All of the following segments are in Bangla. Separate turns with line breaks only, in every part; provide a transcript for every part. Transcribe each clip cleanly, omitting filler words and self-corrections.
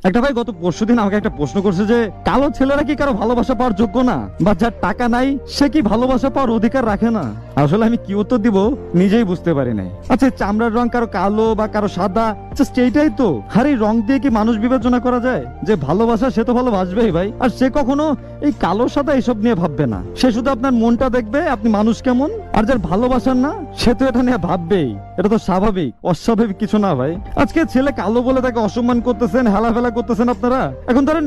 একটা ভাই গত পরশুদিন আমাকে একটা প্রশ্ন করছে যে কালো ছেলেরা কি কারো ভালোবাসা পাওয়ার যোগ্য না, বা যার টাকা নাই সে কি ভালোবাসা পাওয়ার অধিকার রাখে না। আসলে আমি কি উত্তর দিব নিজেই বুঝতে পারি নাই। আচ্ছা, চামড়ার রং কারো কালো বা কারো সাদা, জাস্ট এইটাই তো। আর এই রং দিয়ে কি মানুষ বিবেচনা করা যায়? যে ভালোবাসা সে তো ভালোবাসবেই ভাই, আর সে কখনো এই কালো সাদা এইসব নিয়ে ভাববে না। সে শুধু আপনার মনটা দেখবে, আপনি মানুষ কেমন। আর যার ভালোবাসার না, সে তো এটা নিয়ে ভাববেই। এটা তো স্বাভাবিক, অস্বাভাবিক কিছু না ভাই। আজকে ছেলে কালো বলে তাকে অসম্মান করতেছেন, হেলাফেলা করতেছেন আপনারা। এখন ধরেন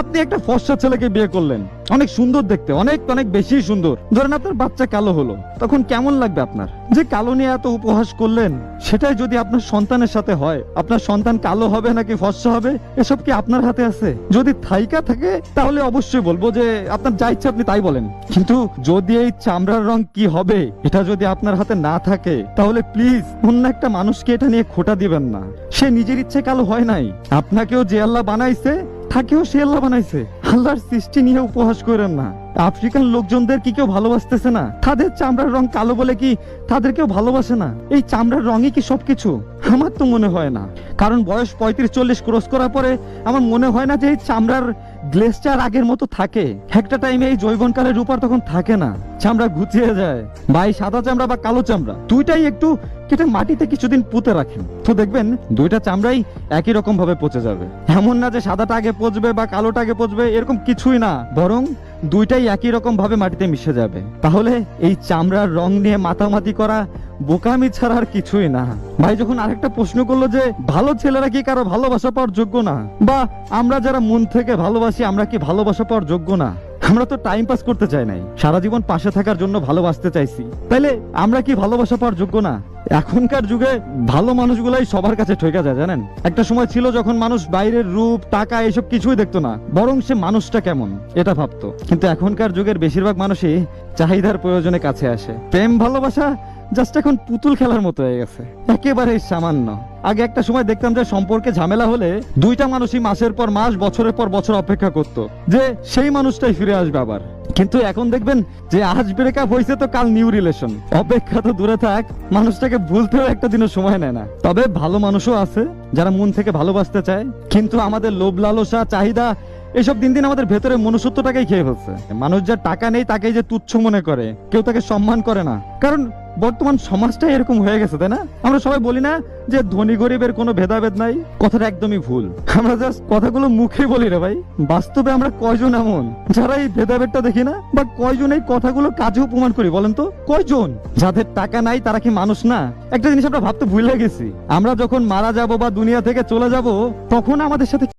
আপনি একটা ফর্সা ছেলেকে বিয়ে করলেন, অনেক সুন্দর দেখতে, অনেক অনেক বেশি সুন্দর। ধরেন আপনার বাচ্চা কালো হলো, তখন কেমন লাগবে আপনার? যে কালো নিয়ে এত উপহাস করলেন, সেটাই যদি আপনার সন্তানের সাথে হয়, আপনার সন্তান কালো হবে নাকি ফর্সা হবে এসব কি আপনার হাতে আছে? যদি থাইকা থাকে তাহলে অবশ্যই বলবো যে আপনার যা ইচ্ছা আপনি তাই বলেন। কিন্তু যদি এই চামড়ার রং কি হবে এটা যদি আপনার হাতে না থাকে, তাহলে প্লিজ অন্য একটা মানুষকে এটা নিয়ে খোঁটা দিবেন না। সে নিজের ইচ্ছে কালো হয় নাই। আপনাকেও যে আল্লাহ বানাইছে তাকেও সে আল্লাহ বানাইছে। আল্লাহর সৃষ্টি নিয়ে উপহাস করেন না। আফ্রিকান লোকজনদের কি কেউ ভালোবাসতেছে না? তাদের চামড়ার রং কালো বলে কি তাদের কেউ ভালোবাসে না? এই চামড়ার রঙই কি সবকিছু? আমার তো মনে হয় না। কারণ বয়স 35-40 ক্রস করার পরে আমার মনে হয় না যে এই চামড়ার গ্লেসটা আর আগের মতো থাকে। একটা টাইমে এই যৌবনকালের রূপ আর তখন থাকে না, চামড়া ঘুচিয়ে যায়। ভাই সাদা চামড়া বা কালো চামড়া দুইটাই একটু কেটে মাটিতে কিছুদিন পুঁতে রাখেন, তো দেখবেন দুইটা চামড়াই একই রকম ভাবে পচে যাবে। এমন না যে সাদাটা আগে পচবে বা কালোটা আগে পচবে, এরকম কিছুই না, বরং দুইটাই একই রকম ভাবে মাটিতে মিশে যাবে। তাহলে এই চামড়ার রং নিয়ে মাতামাতি করা বোকামি ছাড়া আর কিছুই না। ভাই যখন আরেকটা প্রশ্ন করলো যে ভালো ছেলেরা কি কারো ভালোবাসা পাওয়ার যোগ্য না, বা আমরা যারা মন থেকে ভালোবাসি আমরা কি ভালোবাসা পাওয়ার যোগ্য না? আমরা তো টাইম পাস করতে চাই নাই, সারা জীবন পাশে থাকার জন্য ভালোবাসতে চাইছি। তাইলে আমরা কি ভালোবাসা পাওয়ার যোগ্য না? এখনকার যুগে ভালো মানুষগুলাই সবার কাছে ঠকে যায় জানেন। একটা সময় ছিল যখন মানুষ বাইরের রূপ, টাকা এসব কিছুই দেখতো না, বরং সে মানুষটা কেমন এটা ভাবতো। কিন্তু এখনকার যুগের বেশিরভাগ মানুষই চাহিদার প্রয়োজনে কাছে আসে। প্রেম ভালোবাসা জাস্ট এখন পুতুল খেলার মতো হয়ে গেছে, একেবারেই সামান্য। আগে একটা সময় দেখতাম যে সম্পর্কে ঝামেলা হলে দুইটা মানুষই মাসের পর মাস, বছরের পর বছর অপেক্ষা করতো যে সেই মানুষটাই ফিরে আসবে আবার। কিন্তু এখন দেখবেন যে আজ ব্রেকআপ হয়েছে তো কাল নিউ রিলেশন। অপেক্ষা তো দূরে থাক, মানুষটাকে ভুলতেও একটা দিনও সময় নেয় না। তবে ভালো মানুষও আছে যারা মন থেকে ভালোবাসতে চায়, কিন্তু আমাদের লোভ লালসা, চাহিদা এসব দিন দিন আমাদের ভেতরে মনুষ্যত্বটাকেই খেয়ে ফেলছে। মানুষ যার টাকা নেই তাকেই যে তুচ্ছ মনে করে, কেউ তাকে সম্মান করে না। কারণ বর্তমান সমাজটাই এরকম হয়ে গেছে, তাই না? আমরা সবাই বলি না যে ধনী গরিবের কোনো ভেদাভেদ নাই? কথাটা একদমই ভুল। আমরা জাস্ট কথাগুলো মুখে বলি রে ভাই। বাস্তবে আমরা কয়জন এমন যারা এই ভেদাভেদটা দেখি না, বা কয়জন এই কথাগুলো কাজেও প্রমাণ করি বলেন তো? কয়জন? যাদের টাকা নাই তারা কি মানুষ না? একটা জিনিস আমরা ভাবতে ভুলে গেছি, আমরা যখন মারা যাব বা দুনিয়া থেকে চলে যাব তখন আমাদের সাথে